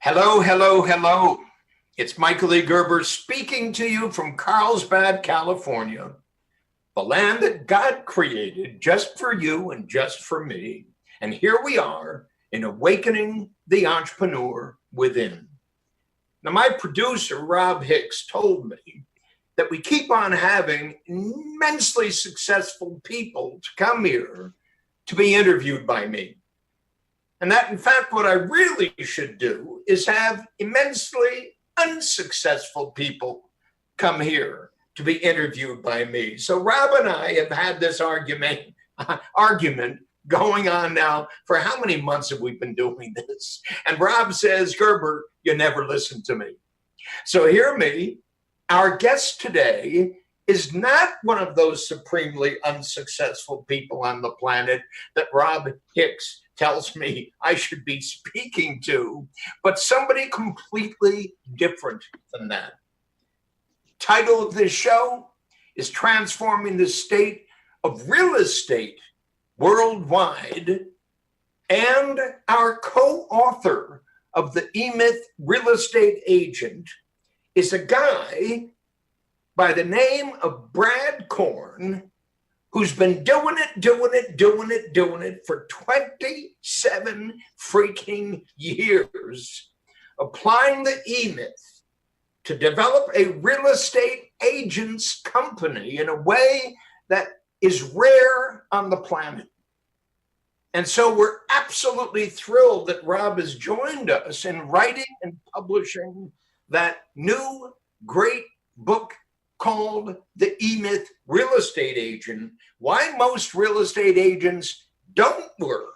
Hello, hello, hello. It's Michael E Gerber speaking to you from Carlsbad, California, the land that God created just for you and just for me. And here we are in Awakening the Entrepreneur Within. Now, my producer, Rob Hicks, told me that we keep on having immensely successful people to come here to be interviewed by me. And that, in fact, what I really should do is have immensely unsuccessful people come here to be interviewed by me. So Rob and I have had this argument going on now for how many months have we been doing this? And Rob says, Gerber, you never listen to me. So hear me. Our guest today is not one of those supremely unsuccessful people on the planet that Rob Hicks tells me I should be speaking to, but somebody completely different than that. Title of this show is Transforming the State of Real Estate Worldwide, and our co-author of the E-Myth Real Estate Agent is a guy by the name of Brad Korn, who's been doing it for 27 freaking years, applying the E-Myth to develop a real estate agent's company in a way that is rare on the planet. And so we're absolutely thrilled that Rob has joined us in writing and publishing that new great book called The E-Myth Real Estate Agent, Why Most Real Estate Agents Don't Work,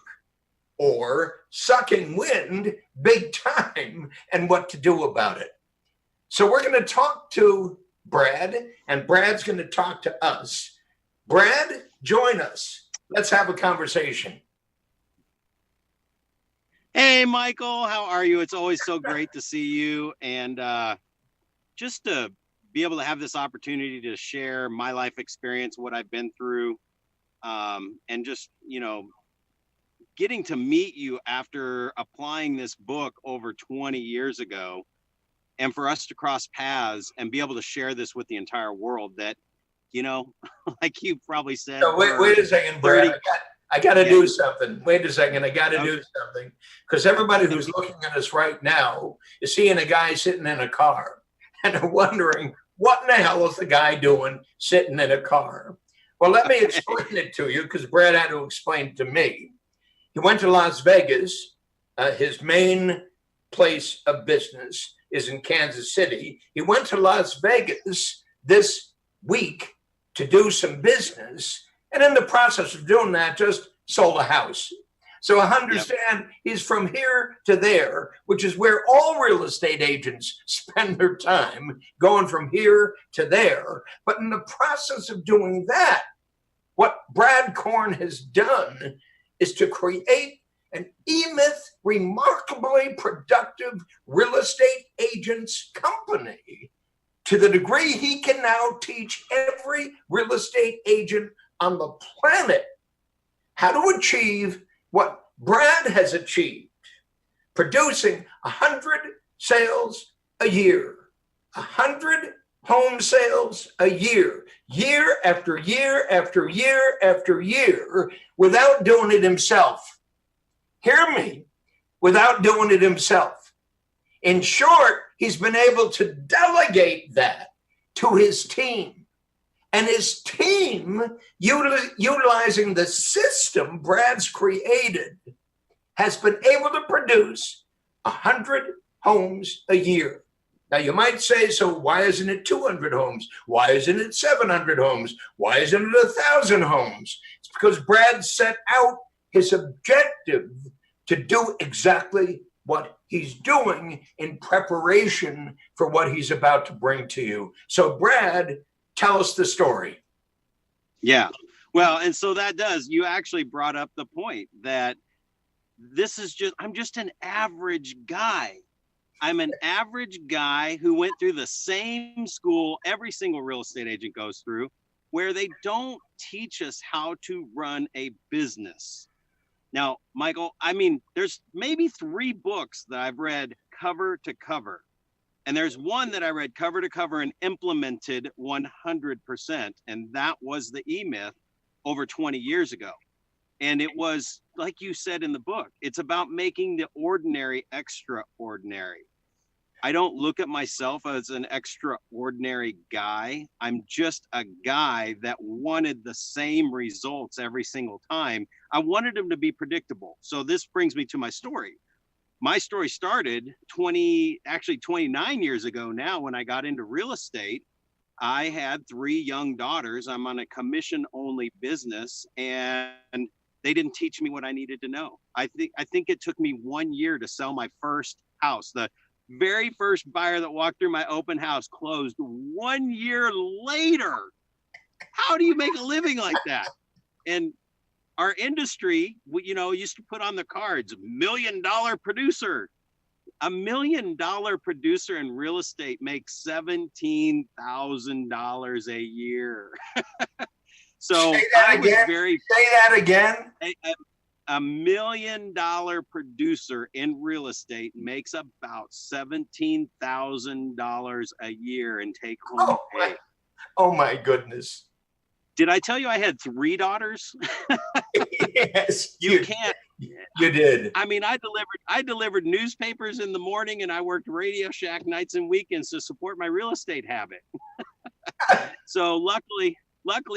or Sucking Wind Big Time, and what to do about it. So we're going to talk to Brad, and Brad's going to talk to us. Brad, join us. Let's have a conversation. Hey, Michael, how are you? It's always so great to see you. And just to be able to have this opportunity to share my life experience, what I've been through, and just, getting to meet you after applying this book over 20 years ago, and for us to cross paths and be able to share this with the entire world that, like you probably said. So wait a second, Brad. I got to do something. Wait a second. I got to do something. Because everybody who's looking at us right now is seeing a guy sitting in a car. And they're wondering, what in the hell is the guy doing sitting in a car? Well, let me explain it to you, because Brad had to explain it to me. He went to Las Vegas. His main place of business is in Kansas City. He went to Las Vegas this week to do some business. And in the process of doing that, just sold a house. So I understand he's from here to there, which is where all real estate agents spend their time, going from here to there. But in the process of doing that, what Brad Korn has done is to create an E-Myth remarkably productive real estate agents company, to the degree he can now teach every real estate agent on the planet how to achieve what Brad has achieved, producing 100 sales a year, 100 home sales a year, year after year after year after year, without doing it himself. Hear me, without doing it himself. In short, he's been able to delegate that to his team. And his team, utilizing the system Brad's created, has been able to produce 100 homes a year. Now you might say, so why isn't it 200 homes? Why isn't it 700 homes? Why isn't it 1,000 homes? It's because Brad set out his objective to do exactly what he's doing in preparation for what he's about to bring to you. So Brad, tell us the story. Yeah. Well, and so that does, you actually brought up the point that I'm just an average guy. I'm an average guy who went through the same school every single real estate agent goes through, where they don't teach us how to run a business. Now, Michael, I mean, there's maybe 3 books that I've read cover to cover. And there's one that I read cover to cover and implemented 100%. And that was the E-Myth over 20 years ago. And it was, like you said in the book, it's about making the ordinary extraordinary. I don't look at myself as an extraordinary guy. I'm just a guy that wanted the same results every single time. I wanted them to be predictable. So this brings me to my story. My story started 29 years ago now when I got into real estate. I had 3 young daughters. I'm on a commission-only business, and they didn't teach me what I needed to know. I think it took me 1 year to sell my first house. The very first buyer that walked through my open house closed 1 year later. How do you make a living like that? And our industry, used to put on the cards, $1 million producer. $1 million producer in real estate makes $17,000 a year. So Say that I was again. Say that again. $1 million producer in real estate makes about $17,000 a year in take home pay. Oh my goodness. Did I tell you I had 3 daughters? Yes. You can't. You did. I mean, I delivered newspapers in the morning, and I worked Radio Shack nights and weekends to support my real estate habit. So luckily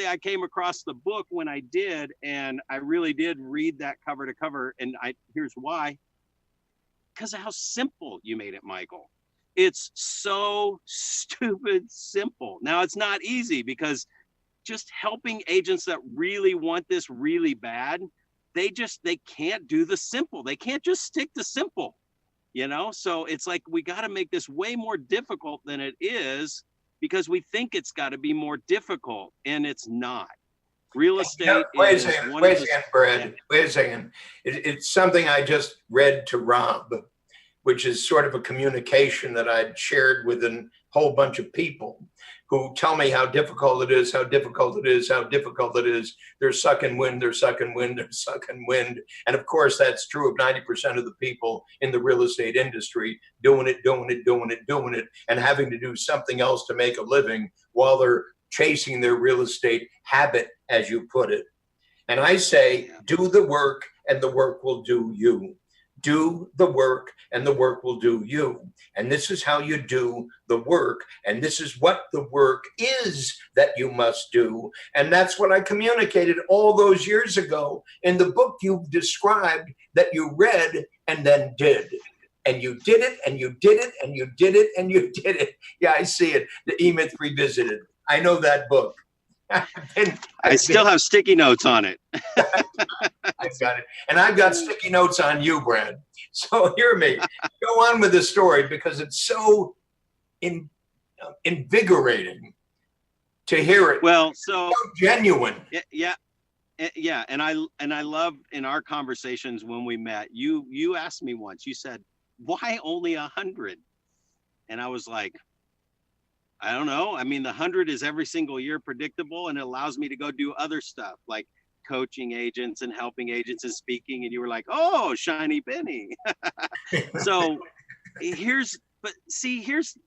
I came across the book when I did, and I really did read that cover to cover. And here's why. Because of how simple you made it, Michael. It's so stupid simple. Now, it's not easy, because just helping agents that really want this really bad, they can't do the simple. They can't just stick to simple, So it's like, we got to make this way more difficult than it is, because we think it's got to be more difficult, and it's not. Real estate. Wait a second, Brad. Wait a second. It's something I just read to Rob, which is sort of a communication that I'd shared with a whole bunch of people who tell me how difficult it is, how difficult it is, how difficult it is. They're sucking wind, they're sucking wind, they're sucking wind. And of course, that's true of 90% of the people in the real estate industry, doing it, and having to do something else to make a living while they're chasing their real estate habit, as you put it. And I say, do the work and the work will do you. Do the work and the work will do you. And this is how you do the work. And this is what the work is that you must do. And that's what I communicated all those years ago in the book you've described that you read and then did. And you did it, and you did it, and you did it, and you did it. Yeah, I see it. The E-Myth Revisited. I know that book. I still have sticky notes on it. I've got it. And I've got sticky notes on you, Brad. So hear me. Go on with the story, because it's so invigorating to hear it. Well, so genuine. Yeah. And I love in our conversations when we met, you asked me once, you said, why only 100? And I was like, I don't know. I mean, the 100 is every single year predictable, and it allows me to go do other stuff like coaching agents and helping agents and speaking. And you were like, oh, shiny penny. So here's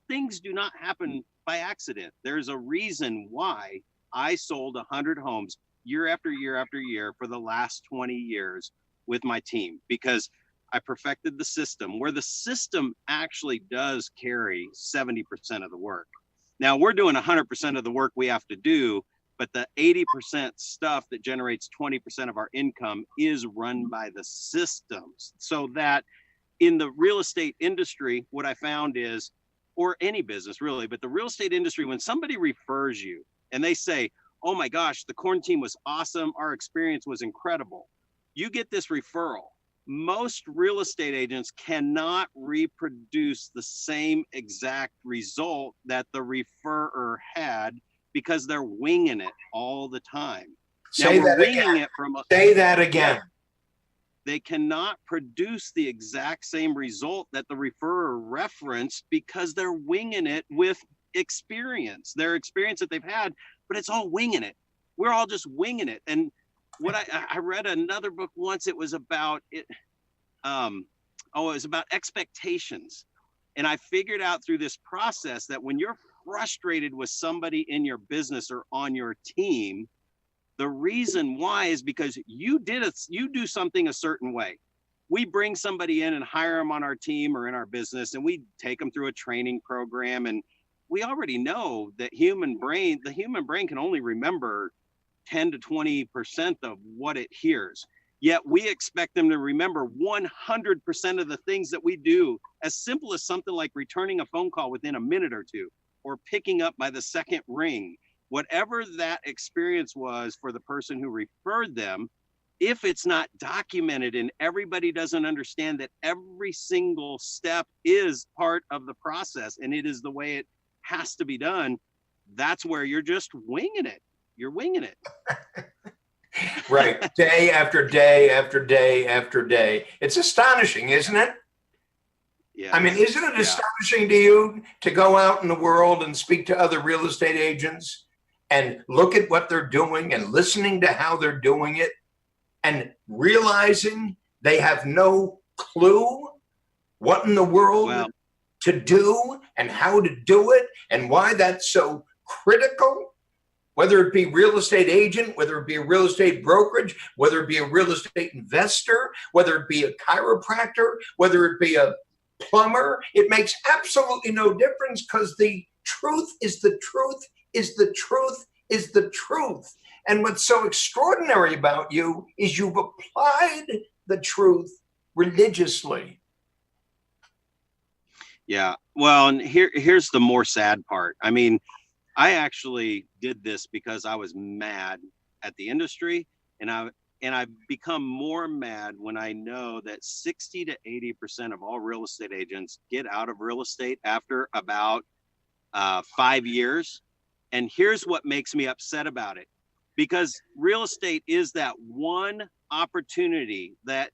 things do not happen by accident. There's a reason why I sold 100 homes year after year after year for the last 20 years with my team, because I perfected the system, where the system actually does carry 70% of the work. Now we're doing 100% of the work we have to do, but the 80% stuff that generates 20% of our income is run by the systems. So that in the real estate industry, what I found is or any business really, but the real estate industry, when somebody refers you and they say, oh my gosh, the Korn team was awesome, our experience was incredible, you get this referral. Most real estate agents cannot reproduce the same exact result that the referrer had because they're winging it all the time. Say that again. Say that again. They cannot produce the exact same result that the referrer referenced because they're winging it with experience, their experience that they've had, but it's all winging it. We're all just winging it. And what I read another book once, it was about it. It was about expectations. And I figured out through this process that when you're frustrated with somebody in your business or on your team, the reason why is because you do something a certain way. We bring somebody in and hire them on our team or in our business, and we take them through a training program. And we already know that the human brain can only remember 10 to 20% of what it hears. Yet we expect them to remember 100% of the things that we do, as simple as something like returning a phone call within a minute or two, or picking up by the second ring. Whatever that experience was for the person who referred them, if it's not documented and everybody doesn't understand that every single step is part of the process and it is the way it has to be done, that's where you're just winging it. You're winging it. Right. Day after day after day after day. It's astonishing, isn't it? Yeah. I mean, isn't it astonishing to you to go out in the world and speak to other real estate agents and look at what they're doing and listening to how they're doing it and realizing they have no clue what in the world to do and how to do it and why that's so critical, whether it be real estate agent, whether it be a real estate brokerage, whether it be a real estate investor, whether it be a chiropractor, whether it be a plumber, it makes absolutely no difference because the truth is the truth is the truth is the truth. And what's so extraordinary about you is you've applied the truth religiously. Yeah. Well, and here's the more sad part. I mean, I actually did this because I was mad at the industry, and I've become more mad when I know that 60 to 80% of all real estate agents get out of real estate after about 5 years. And here's what makes me upset about it, because real estate is that one opportunity that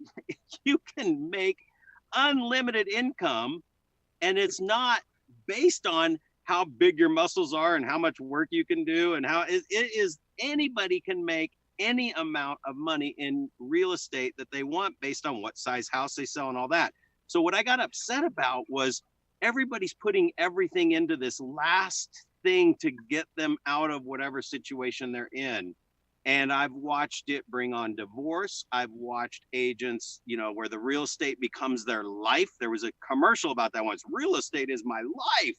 you can make unlimited income, and it's not based on how big your muscles are and how much work you can do and how it is. Anybody can make any amount of money in real estate that they want based on what size house they sell and all that. So what I got upset about was everybody's putting everything into this last thing to get them out of whatever situation they're in. And I've watched it bring on divorce. I've watched agents, where the real estate becomes their life. There was a commercial about that once. Real estate is my life.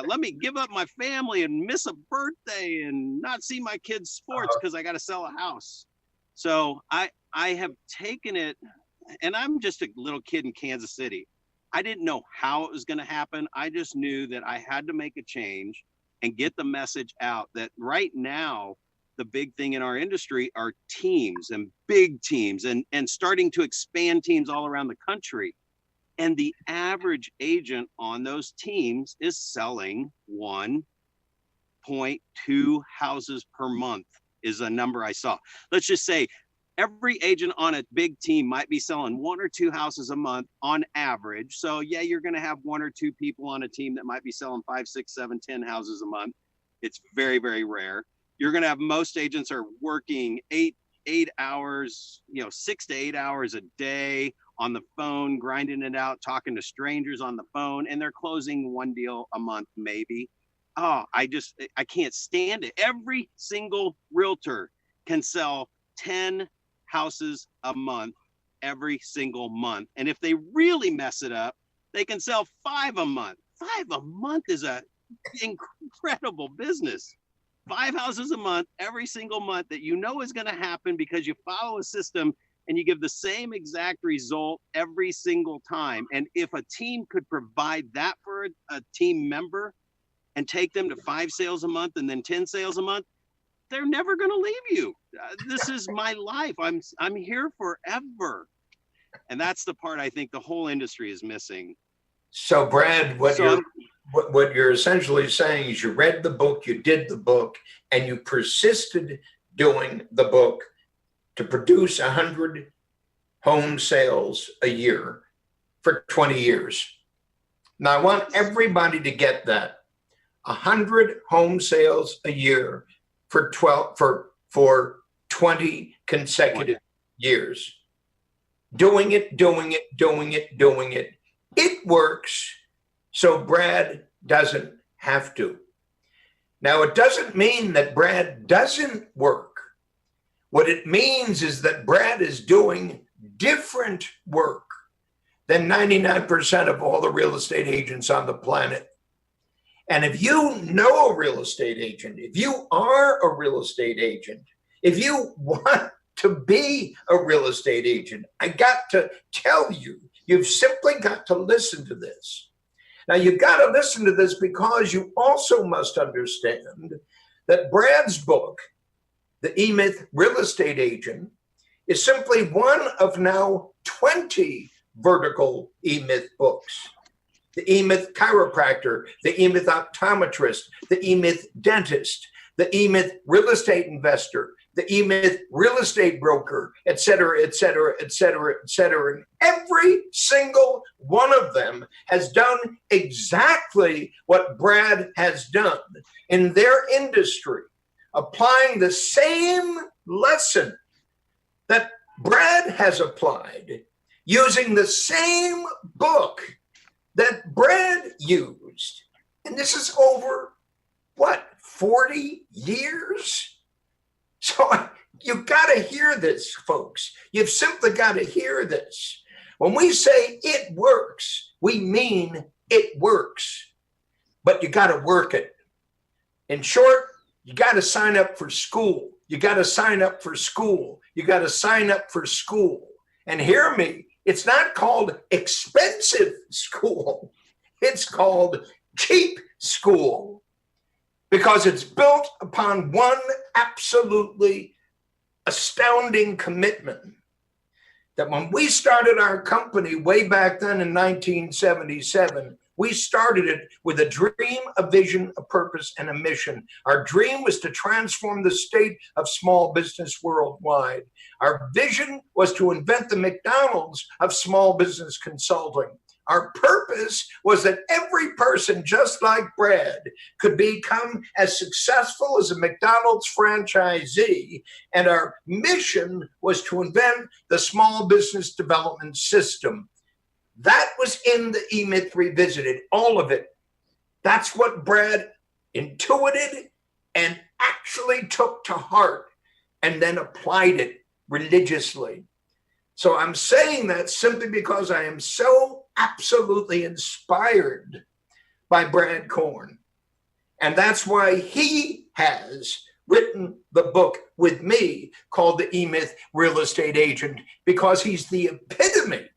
Let me give up my family and miss a birthday and not see my kids' sports because I got to sell a house. So I have taken it, and I'm just a little kid in Kansas City. I didn't know how it was going to happen. I just knew that I had to make a change and get the message out that right now, the big thing in our industry are teams and big teams and starting to expand teams all around the country. And the average agent on those teams is selling 1.2 houses per month is a number I saw. Let's just say every agent on a big team might be selling 1 or 2 houses a month on average. So yeah, you're going to have 1 or 2 people on a team that might be selling 5, 6, 7, 10 houses a month. It's very, very rare. You're going to have most agents are working 8 hours, 6 to 8 hours a day on the phone, grinding it out, talking to strangers on the phone, and they're closing 1 deal a month, maybe. Oh, I can't stand it. Every single realtor can sell 10 houses a month every single month. And if they really mess it up, they can sell 5 a month. 5 a month is a incredible business. 5 houses a month every single month that is going to happen because you follow a system and you give the same exact result every single time. And if a team could provide that for a team member and take them to 5 sales a month and then 10 sales a month, they're never going to leave you. This is my life. I'm here forever. And that's the part I think the whole industry is missing. So Brad, what you're essentially saying is you read the book, you did the book, and you persisted doing the book to produce 100 home sales a year for 20 years. Now I want everybody to get that. 100 home sales a year for 20 consecutive years. Doing it. It works, so Brad doesn't have to. Now, it doesn't mean that Brad doesn't work. What it means is that Brad is doing different work than 99% of all the real estate agents on the planet. And if you know a real estate agent, if you are a real estate agent, if you want to be a real estate agent, I got to tell you, you've simply got to listen to this. Now, you've got to listen to this because you also must understand that Brad's book, The E-Myth Real Estate Agent, is simply one of now 20 vertical E-Myth books. The E-Myth Chiropractor, the E-Myth Optometrist, the E-Myth Dentist, the E-Myth Real Estate Investor, the E-Myth Real Estate Broker, et cetera, et cetera, et cetera, et cetera. And every single one of them has done exactly what Brad has done in their industry, applying the same lesson that Brad has applied, using the same book that Brad used. And this is over, what, 40 years? So you've got to hear this, folks. You've simply got to hear this. When we say it works, we mean it works. But you got to work it. In short, you got to sign up for school. You got to sign up for school. You got to sign up for school. And hear me, it's not called expensive school. It's called cheap school, because it's built upon one absolutely astounding commitment that when we started our company way back then in 1977, we started it with a dream, a vision, a purpose, and a mission. Our dream was to transform the state of small business worldwide. Our vision was to invent the McDonald's of small business consulting. Our purpose was that every person, just like Brad, could become as successful as a McDonald's franchisee. And our mission was to invent the small business development system. That was in the E-Myth Revisited, all of it. That's what Brad intuited and actually took to heart and then applied it religiously. So I'm saying that simply because I am so absolutely inspired by Brad Korn. And that's why he has written the book with me called The E-Myth Real Estate Agent, because he's the epitome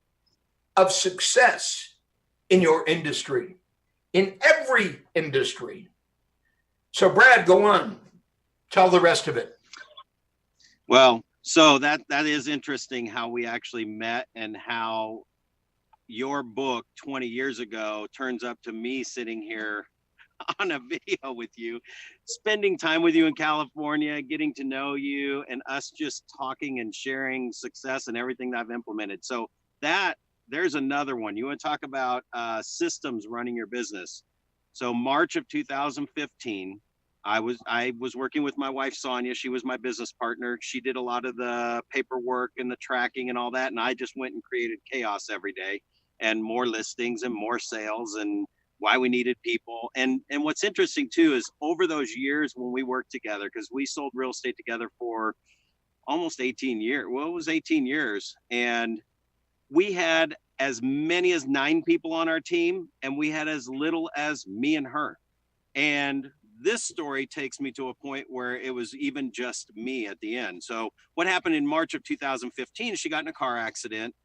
of success in your industry, in every industry. So Brad, go on. Tell the rest of it. Well, so that is interesting how we actually met, and how your book 20 years ago turns up to me sitting here on a video with you, spending time with you in California, getting to know you, and us just talking and sharing success and everything that I've implemented. So there's another one. You want to talk about systems running your business. So March of 2015, I was working with my wife, Sonia. She was my business partner. She did a lot of the paperwork and the tracking and all that. And I just went and created chaos every day, and more listings and more sales, and why we needed people. And what's interesting too is over those years when we worked together, because we sold real estate together for almost 18 years. Well, it was 18 years. And we had as many as 9 people on our team, and we had as little as me and her. And this story takes me to a point where it was even just me at the end. So what happened in March of 2015, she got in a car accident,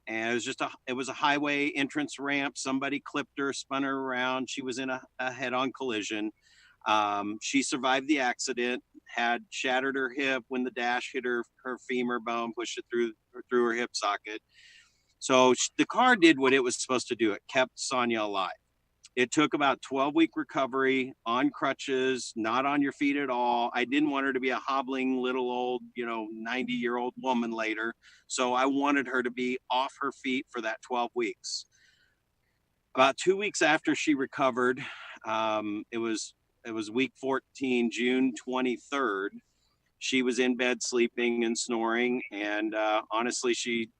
and it was a highway entrance ramp. Somebody clipped her, spun her around. She was in a head-on collision. She survived the accident, had shattered her hip when the dash hit her femur bone, pushed it through her hip socket. So the car did what it was supposed to do. It kept Sonia alive. It took about 12-week recovery on crutches, not on your feet at all. I didn't want her to be a hobbling little old, 90-year-old woman later. So I wanted her to be off her feet for that 12 weeks. About 2 weeks after she recovered, it was week 14, June 23rd. She was in bed sleeping and snoring. And honestly, she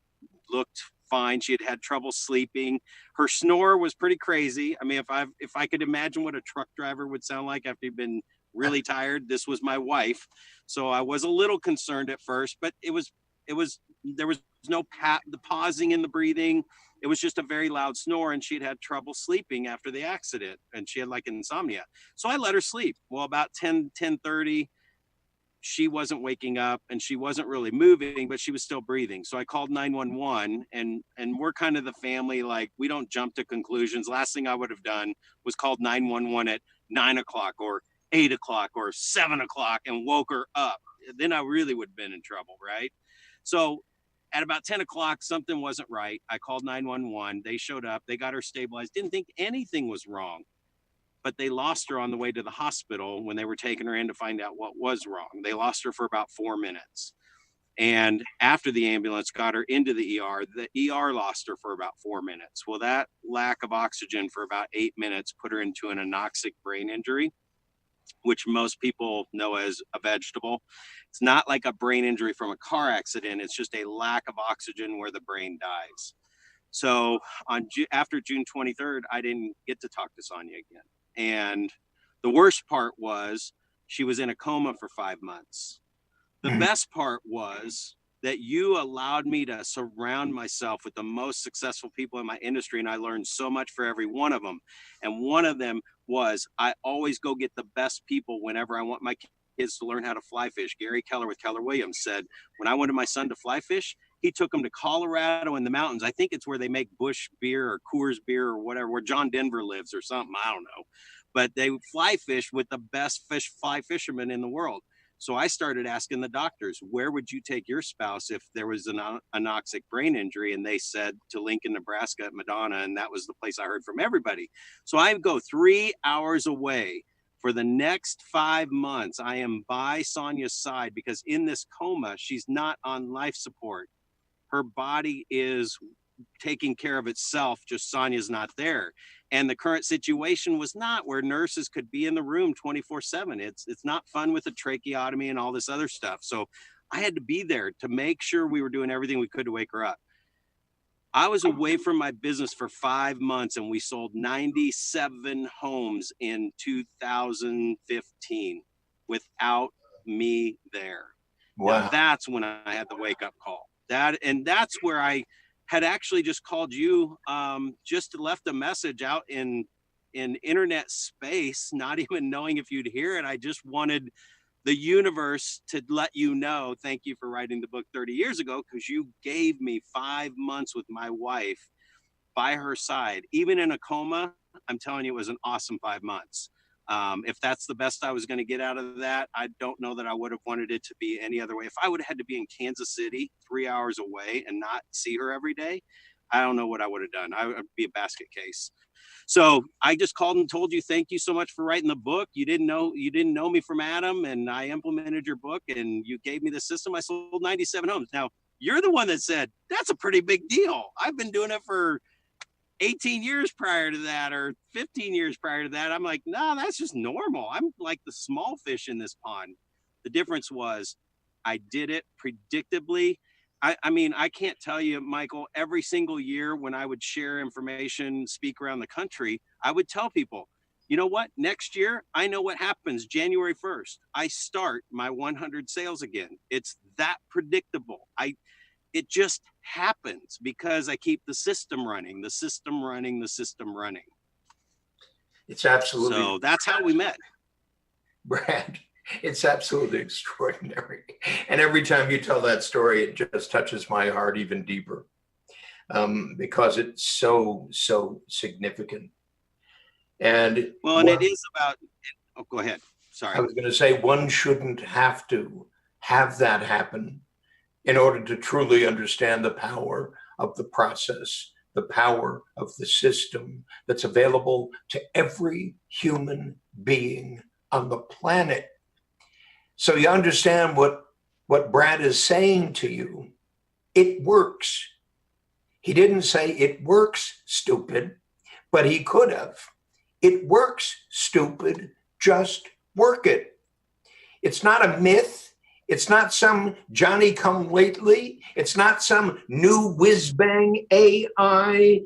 looked fine. She had trouble sleeping. Her snore was pretty crazy. I mean, if I could imagine what a truck driver would sound like after he'd been really tired, this was my wife. So I was a little concerned at first, but there was no the pausing in the breathing. It was just a very loud snore, and she'd had trouble sleeping after the accident, and she had like insomnia. So I let her sleep. Well, about 10:30, she wasn't waking up and she wasn't really moving, but she was still breathing. So I called 911, and we're kind of the family, like, we don't jump to conclusions. Last thing I would have done was called 911 at 9 o'clock or 8 o'clock or 7 o'clock and woke her up. Then I really would have been in trouble, right? So at about 10 o'clock, something wasn't right. I called 911. They showed up. They got her stabilized. Didn't think anything was wrong, but they lost her on the way to the hospital when they were taking her in to find out what was wrong. They lost her for about 4 minutes. And after the ambulance got her into the ER lost her for about 4 minutes. Well, that lack of oxygen for about 8 minutes put her into an anoxic brain injury, which most people know as a vegetable. It's not like a brain injury from a car accident. It's just a lack of oxygen where the brain dies. So after June 23rd, I didn't get to talk to Sonia again. And the worst part was she was in a coma for 5 months. The best part was that you allowed me to surround myself with the most successful people in my industry, and I learned so much for every one of them. And one of them was, I always go get the best people whenever I want my kids to learn how to fly fish. Gary Keller with Keller Williams said, when I wanted my son to fly fish, he took him to Colorado in the mountains. I think it's where they make Busch beer or Coors beer or whatever, where John Denver lives or something. I don't know. But they fly fish with the best fly fishermen in the world. So I started asking the doctors, where would you take your spouse if there was an anoxic brain injury? And they said to Lincoln, Nebraska at Madonna. And that was the place I heard from everybody. So I go 3 hours away. For the next 5 months, I am by Sonia's side, because in this coma, she's not on life support. Her body is taking care of itself, just Sonia's not there. And the current situation was not where nurses could be in the room 24/7. It's not fun with a tracheotomy and all this other stuff. So I had to be there to make sure we were doing everything we could to wake her up. I was away from my business for 5 months, and we sold 97 homes in 2015 without me there. Wow. Now that's when I had the wake up call. That's where I had actually just called you, just left a message out in internet space, not even knowing if you'd hear it. I just wanted the universe to let you know, thank you for writing the book 30 years ago, because you gave me 5 months with my wife by her side. Even in a coma, I'm telling you, it was an awesome 5 months. If that's the best I was going to get out of that, I don't know that I would have wanted it to be any other way. If I would have had to be in Kansas City 3 hours away and not see her every day, I don't know what I would have done. I would be a basket case. So I just called and told you, thank you so much for writing the book. You didn't know me from Adam, and I implemented your book, and you gave me the system. I sold 97 homes. Now, you're the one that said, that's a pretty big deal. I've been doing it for 18 years prior to that, or 15 years prior to that. I'm like, no, that's just normal. I'm like the small fish in this pond. The difference was I did it predictably. I mean, I can't tell you, Michael, every single year when I would share information, speak around the country, I would tell people, you know what? Next year, I know what happens January 1st. I start my 100 sales again. It's that predictable. It just happens because I keep the system running, the system running, the system running. It's absolutely. So that's how we met. Brad, it's absolutely extraordinary. And every time you tell that story, it just touches my heart even deeper, because it's so, so significant. And Well, and it one, is about, oh, go ahead. I Sorry. was going to say, one shouldn't have to have that happen in order to truly understand the power of the process, the power of the system that's available to every human being on the planet. So you understand what Brad is saying to you. It works. He didn't say it works, stupid, but he could have. It works, stupid. Just work it. It's not a myth. It's not some Johnny come lately. It's not some new whiz bang AI,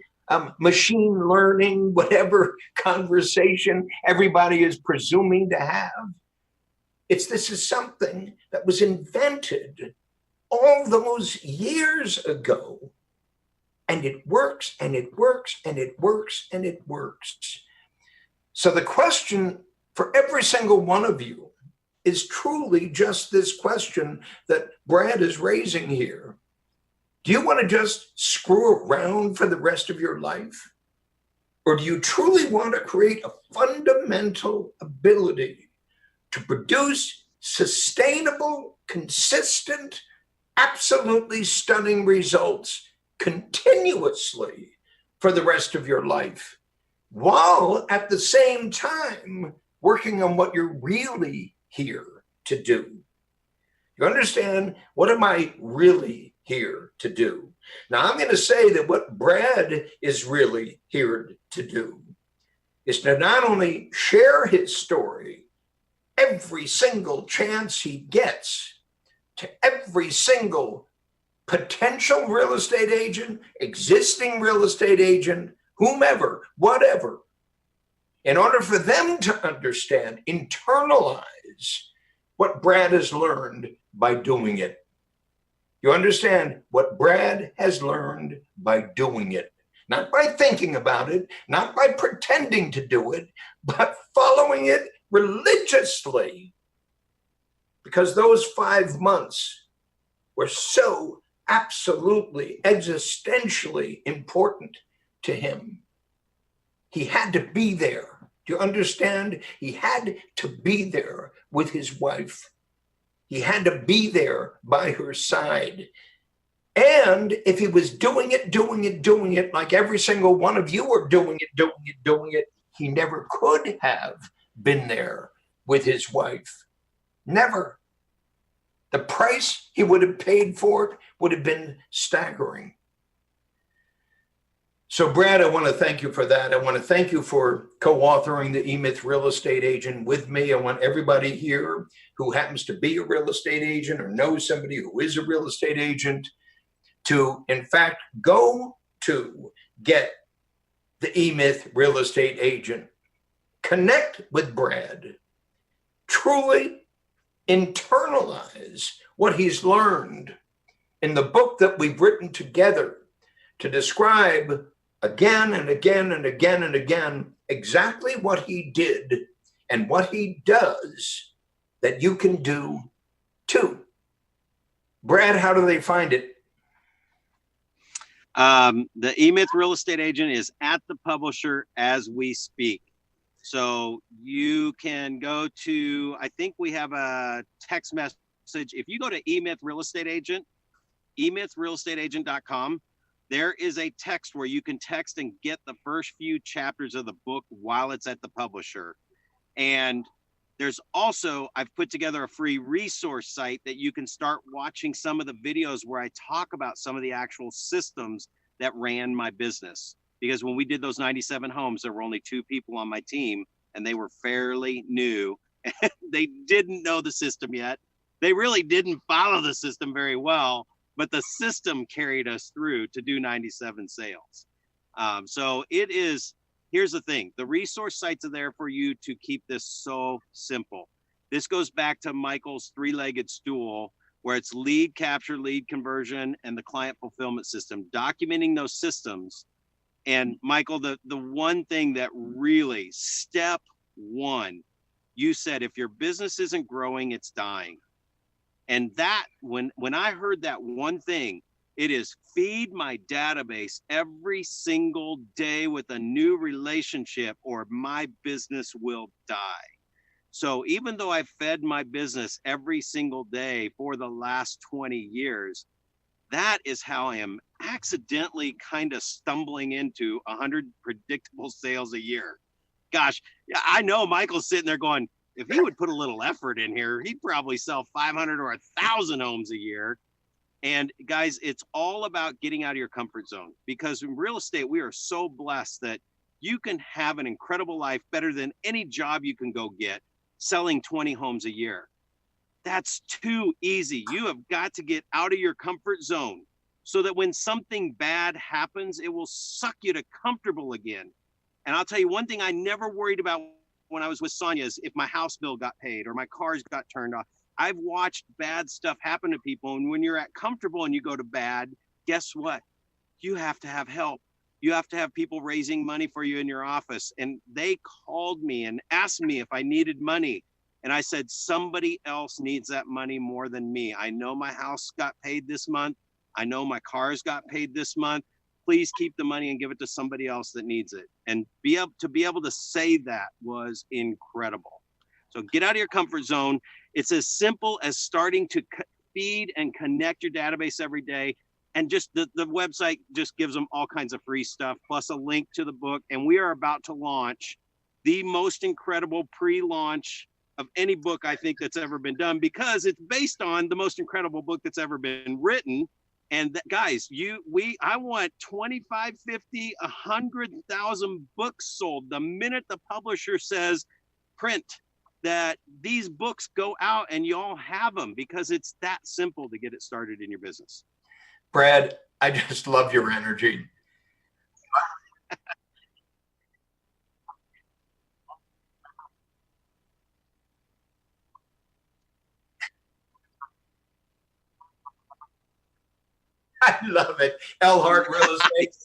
machine learning, whatever conversation everybody is presuming to have. This is something that was invented all those years ago. And it works, and it works, and it works, and it works. So the question for every single one of you is truly just this question that Brad is raising here. Do you want to just screw around for the rest of your life? Or do you truly want to create a fundamental ability to produce sustainable, consistent, absolutely stunning results continuously for the rest of your life, while at the same time working on what you're really here to do? You understand? What am I really here to do? Now, I'm going to say that what Brad is really here to do is to not only share his story every single chance he gets to every single potential real estate agent, existing real estate agent, whomever, whatever, in order for them to understand, internalize what Brad has learned by doing it. You understand what Brad has learned by doing it, not by thinking about it, not by pretending to do it, but following it religiously. Because those 5 months were so absolutely existentially important to him. He had to be there. Do you understand? He had to be there with his wife. He had to be there by her side. And if he was doing it like every single one of you are doing it, he never could have been there with his wife. Never. The price he would have paid for it would have been staggering. So, Brad, I want to thank you for that. I want to thank you for co-authoring the E-Myth Real Estate Agent with me. I want everybody here who happens to be a real estate agent or knows somebody who is a real estate agent to, in fact, go to get the E-Myth Real Estate Agent. Connect with Brad. Truly internalize what he's learned in the book that we've written together to describe again and again and again and again exactly what he did and what he does that you can do too. Brad, how do they find it? The E-Myth Real Estate Agent is at the publisher as we speak. So you can go to, I think we have a text message. If you go to E-Myth Real Estate Agent, emythrealestateagent.com, there is a text where you can text and get the first few chapters of the book while it's at the publisher. And there's also, I've put together a free resource site that you can start watching some of the videos where I talk about some of the actual systems that ran my business. Because when we did those 97 homes, there were only 2 people on my team and they were fairly new. They didn't know the system yet. They really didn't follow the system very well, but the system carried us through to do 97 sales. So it is, here's the thing, the resource sites are there for you to keep this so simple. This goes back to Michael's 3-legged stool, where it's lead capture, lead conversion, and the client fulfillment system, documenting those systems. And Michael, the one thing that really, step one, you said, if your business isn't growing, it's dying. And that, when I heard that one thing, it is feed my database every single day with a new relationship or my business will die. So even though I've fed my business every single day for the last 20 years, that is how I am accidentally kind of stumbling into 100 predictable sales a year. Gosh, I know Michael's sitting there going, if he would put a little effort in here, he'd probably sell 500 or 1,000 homes a year. And guys, it's all about getting out of your comfort zone, because in real estate, we are so blessed that you can have an incredible life, better than any job you can go get, selling 20 homes a year. That's too easy. You have got to get out of your comfort zone so that when something bad happens, it will suck you to comfortable again. And I'll tell you one thing I never worried about when I was with Sonia is if my house bill got paid or my cars got turned off. I've watched bad stuff happen to people. And when you're at comfortable and you go to bad, guess what? You have to have help. You have to have people raising money for you in your office. And they called me and asked me if I needed money. And I said, somebody else needs that money more than me. I know my house got paid this month. I know my cars got paid this month. Please keep the money and give it to somebody else that needs it. And be able to say that was incredible. So get out of your comfort zone. It's as simple as starting to feed and connect your database every day. And just the website just gives them all kinds of free stuff, plus a link to the book. And we are about to launch the most incredible pre-launch of any book I think that's ever been done, because it's based on the most incredible book that's ever been written. And guys, I want 25, 50, 100,000 books sold the minute the publisher says print, that these books go out and you all have them, because it's that simple to get it started in your business. Brad, I just love your energy. I love it. L. Hart Real Estate.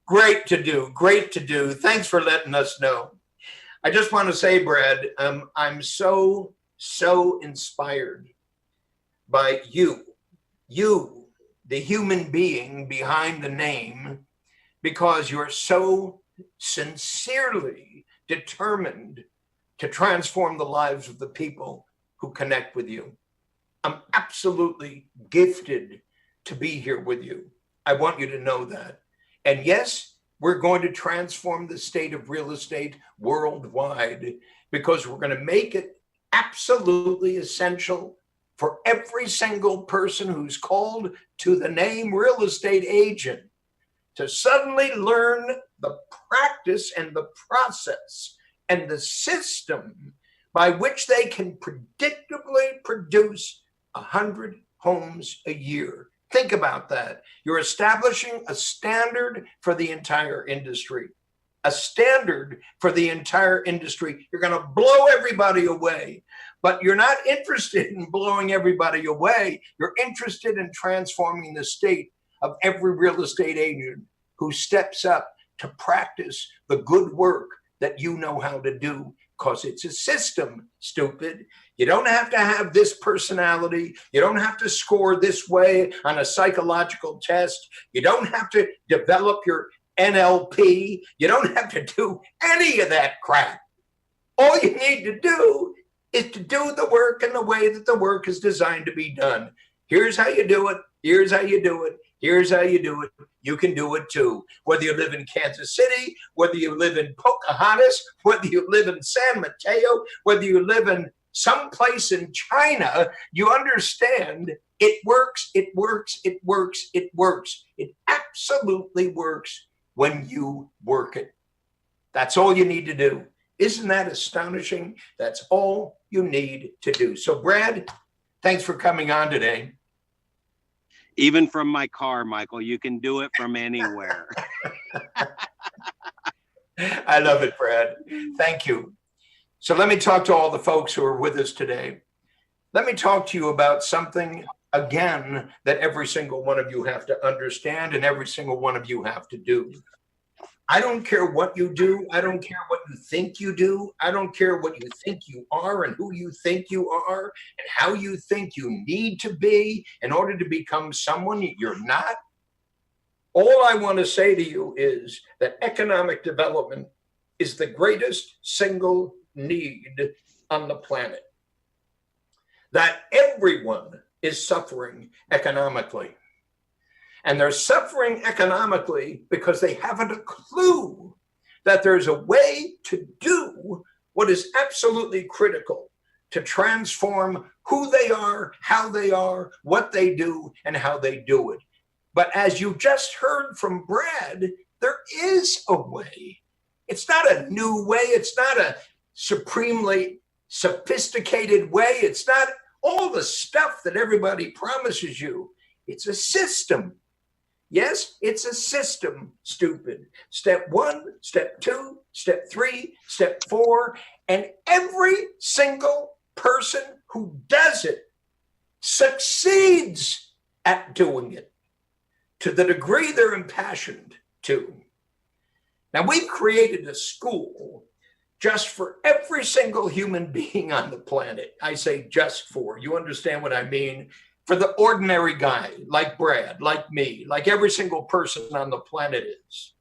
Great to do. Great to do. Thanks for letting us know. I just want to say, Brad, I'm so inspired by you, the human being behind the name, because you're so sincerely determined to transform the lives of the people who connect with you. I'm absolutely gifted to be here with you. I want you to know that. And yes, we're going to transform the state of real estate worldwide, because we're going to make it absolutely essential for every single person who's called to the name real estate agent to suddenly learn the practice and the process and the system by which they can predictably produce 100 homes a year. Think about that. You're establishing a standard for the entire industry. A standard for the entire industry. You're going to blow everybody away, but you're not interested in blowing everybody away. You're interested in transforming the state of every real estate agent who steps up to practice the good work that you know how to do, because it's a system, stupid. You don't have to have this personality. You don't have to score this way on a psychological test. You don't have to develop your NLP. You don't have to do any of that crap. All you need to do is to do the work in the way that the work is designed to be done. Here's how you do it. Here's how you do it. Here's how you do it. You can do it too. Whether you live in Kansas City, whether you live in Pocahontas, whether you live in San Mateo, whether you live in someplace in China, you understand it works, it works, it works, it works. It absolutely works when you work it. That's all you need to do. Isn't that astonishing? That's all you need to do. So, Brad, thanks for coming on today. Even from my car, Michael, you can do it from anywhere. I love it, Brad. Thank you. So let me talk to all the folks who are with us today. Let me talk to you about something, again, that every single one of you have to understand and every single one of you have to do. I don't care what you do. I don't care what you think you do. I don't care what you think you are and who you think you are and how you think you need to be in order to become someone you're not. All I want to say to you is that economic development is the greatest single need on the planet. That everyone is suffering economically. And they're suffering economically because they haven't a clue that there's a way to do what is absolutely critical to transform who they are, how they are, what they do, and how they do it. But as you just heard from Brad, there is a way. It's not a new way. It's not a supremely sophisticated way. It's not all the stuff that everybody promises you. It's a system. Yes, it's a system, stupid. Step 1, step 2, step 3, step 4, and every single person who does it succeeds at doing it to the degree they're impassioned to. Now, we've created a school just for every single human being on the planet. I say just for, you understand what I mean? For the ordinary guy, like Brad, like me, like every single person on the planet is.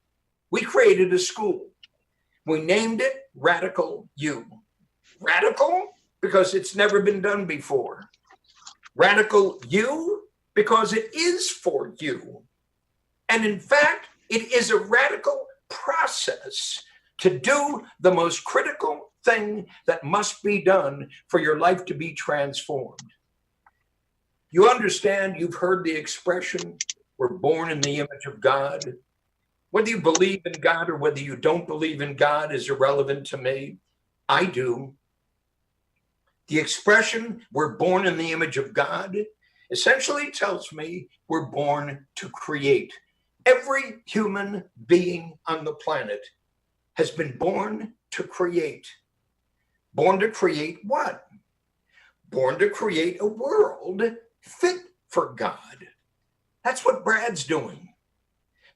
We created a school. We named it Radical You. Radical because it's never been done before. Radical You because it is for you. And in fact, it is a radical process to do the most critical thing that must be done for your life to be transformed. You understand, you've heard the expression, we're born in the image of God. Whether you believe in God or whether you don't believe in God is irrelevant to me. I do. The expression, we're born in the image of God, essentially tells me we're born to create. Every human being on the planet has been born to create. Born to create what? Born to create a world fit for God. That's what Brad's doing.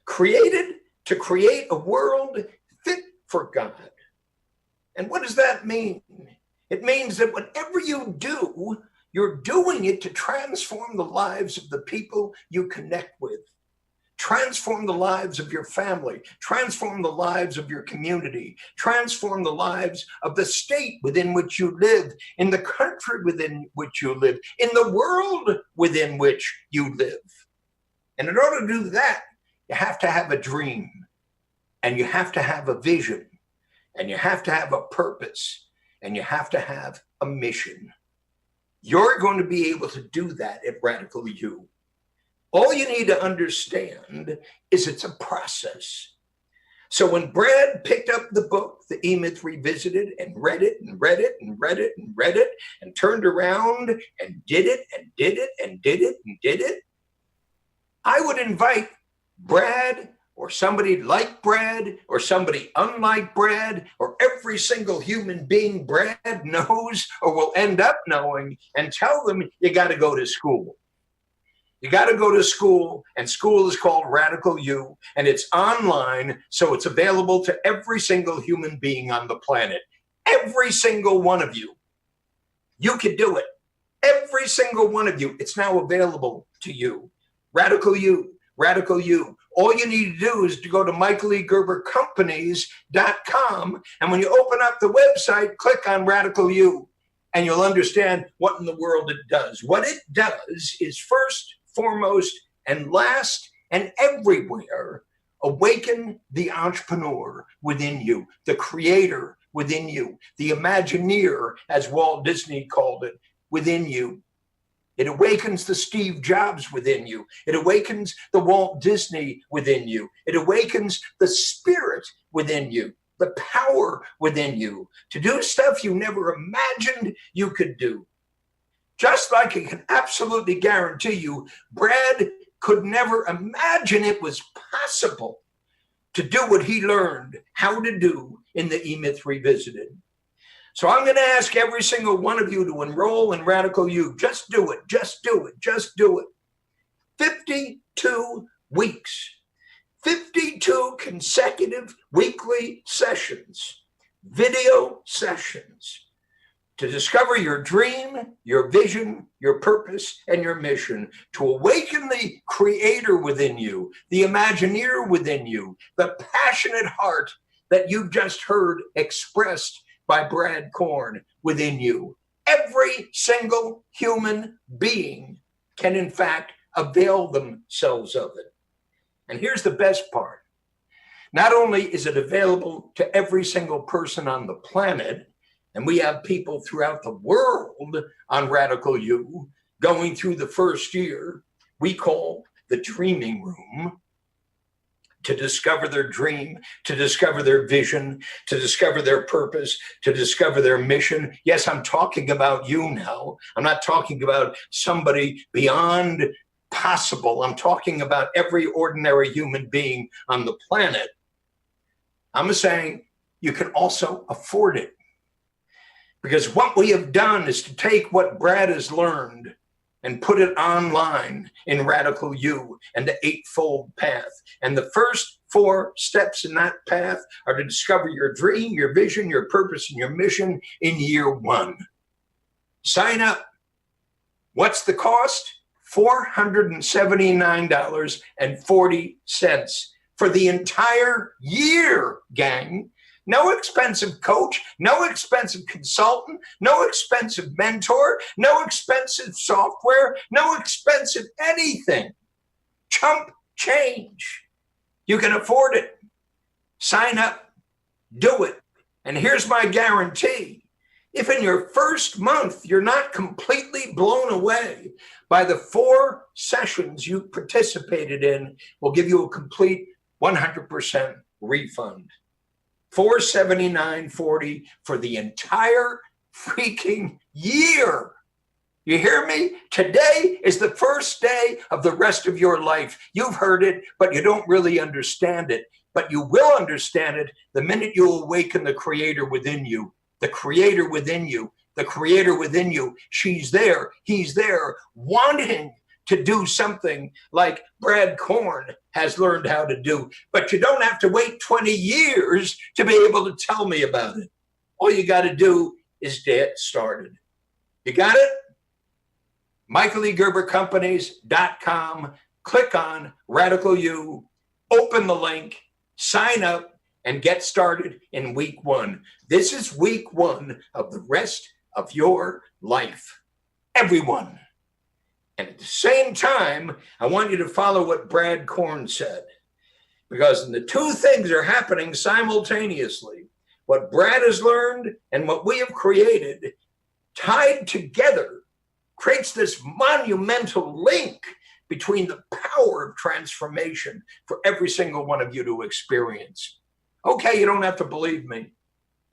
Created to create a world fit for God. And what does that mean? It means that whatever you do, you're doing it to transform the lives of the people you connect with. Transform the lives of your family, transform the lives of your community, transform the lives of the state within which you live, in the country within which you live, in the world within which you live. And in order to do that, you have to have a dream, and you have to have a vision, and you have to have a purpose, and you have to have a mission. You're going to be able to do that at Radical You. All you need to understand is it's a process. So when Brad picked up the book, The E-Myth Revisited, and read it and read it and read it and read it and turned around and did it and did it and did it and did it, I would invite Brad or somebody like Brad or somebody unlike Brad or every single human being Brad knows or will end up knowing and tell them you got to go to school. You got to go to school, and school is called Radical You, and it's online, so it's available to every single human being on the planet. Every single one of you. You can do it. Every single one of you. It's now available to you. Radical You. Radical You. All you need to do is to go to michaelegerbercompanies.com, and when you open up the website, click on Radical You, and you'll understand what in the world it does. What it does is first, foremost, and last, and everywhere, awaken the entrepreneur within you, the creator within you, the Imagineer, as Walt Disney called it, within you. It awakens the Steve Jobs within you. It awakens the Walt Disney within you. It awakens the spirit within you, the power within you to do stuff you never imagined you could do. Just like I can absolutely guarantee you, Brad could never imagine it was possible to do what he learned how to do in the E-Myth Revisited. So I'm going to ask every single one of you to enroll in Radical You. Just do it. Just do it. Just do it. 52 weeks. 52 consecutive weekly sessions, video sessions, to discover your dream, your vision, your purpose, and your mission, to awaken the creator within you, the Imagineer within you, the passionate heart that you've just heard expressed by Brad Korn within you. Every single human being can, in fact, avail themselves of it. And here's the best part. Not only is it available to every single person on the planet, and we have people throughout the world on Radical You going through the first year we call the dreaming room, to discover their dream, to discover their vision, to discover their purpose, to discover their mission. Yes, I'm talking about you now. I'm not talking about somebody beyond possible. I'm talking about every ordinary human being on the planet. I'm saying you can also afford it. Because what we have done is to take what Brad has learned and put it online in Radical You and the Eightfold Path. And the first 4 steps in that path are to discover your dream, your vision, your purpose, and your mission in year 1. Sign up. What's the cost? $479.40 for the entire year, gang. No expensive coach, no expensive consultant, no expensive mentor, no expensive software, no expensive anything. Chump change. You can afford it. Sign up. Do it. And here's my guarantee. If in your first month you're not completely blown away by the 4 sessions you participated in, we'll give you a complete 100% refund. $479.40 for the entire freaking year. You hear me? Today is the first day of the rest of your life. You've heard it, but you don't really understand it. But you will understand it the minute you awaken the creator within you. The creator within you. The creator within you. She's there. He's there, wanting to do something like Brad Korn has learned how to do. But you don't have to wait 20 years to be able to tell me about it. All you got to do is get started. You got it? MichaelEGerberCompanies.com. Click on Radical You, open the link, sign up, and get started in week 1. This is week 1 of the rest of your life. Everyone. And at the same time, I want you to follow what Brad Korn said, because the 2 things are happening simultaneously. What Brad has learned and what we have created, tied together, creates this monumental link between the power of transformation for every single one of you to experience. Okay, you don't have to believe me.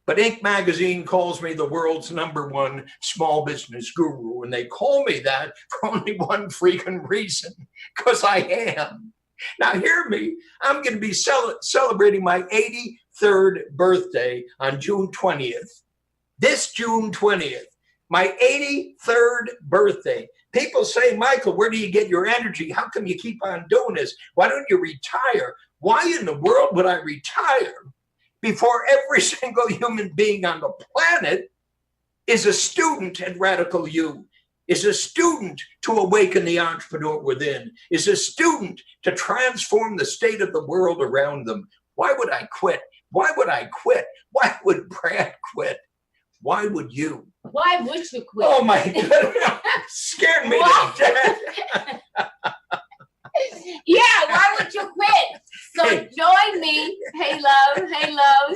But Inc. magazine calls me the world's #1 small business guru. And they call me that for only one freaking reason, because I am. Now hear me, I'm going to be celebrating my 83rd birthday on June 20th. This June 20th, my 83rd birthday. People say, Michael, where do you get your energy? How come you keep on doing this? Why don't you retire? Why in the world would I retire before every single human being on the planet is a student at Radical You, is a student to awaken the entrepreneur within, is a student to transform the state of the world around them? Why would I quit? Why would I quit? Why would Brad quit? Why would you? Why would you quit? Oh my goodness, scared me to death. Yeah, why would you quit? So join me. Hey, love. Hey, love.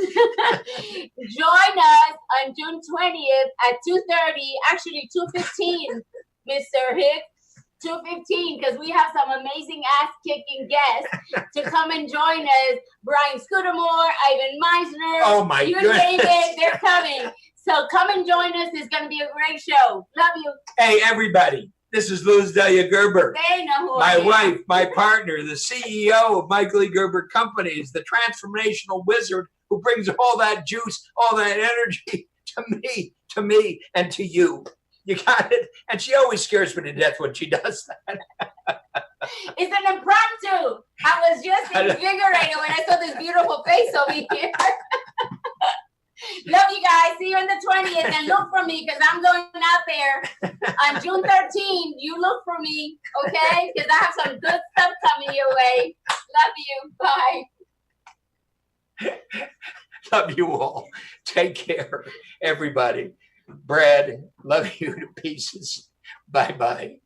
Join us on June 20th at 2:30, actually 2:15, Mr. Hicks. 2:15, because we have some amazing ass-kicking guests to come and join us. Brian Scudamore, Ivan Meisner. Oh my you goodness. name it, they're coming. So come and join us. It's going to be a great show. Love you. Hey, everybody. This is Luz Delia Gerber. They know who My I am. wife, my partner, the CEO of Michael E Gerber Companies, the transformational wizard who brings all that juice, all that energy to me, and to you. You got it? And she always scares me to death when she does that. It's an impromptu. I was just invigorated when I saw this beautiful face over here. Love you guys. See you on the 20th and look for me because I'm going out there on June 13th. You look for me, okay? Because I have some good stuff coming your way. Love you. Bye. Love you all. Take care, everybody. Brad, love you to pieces. Bye-bye.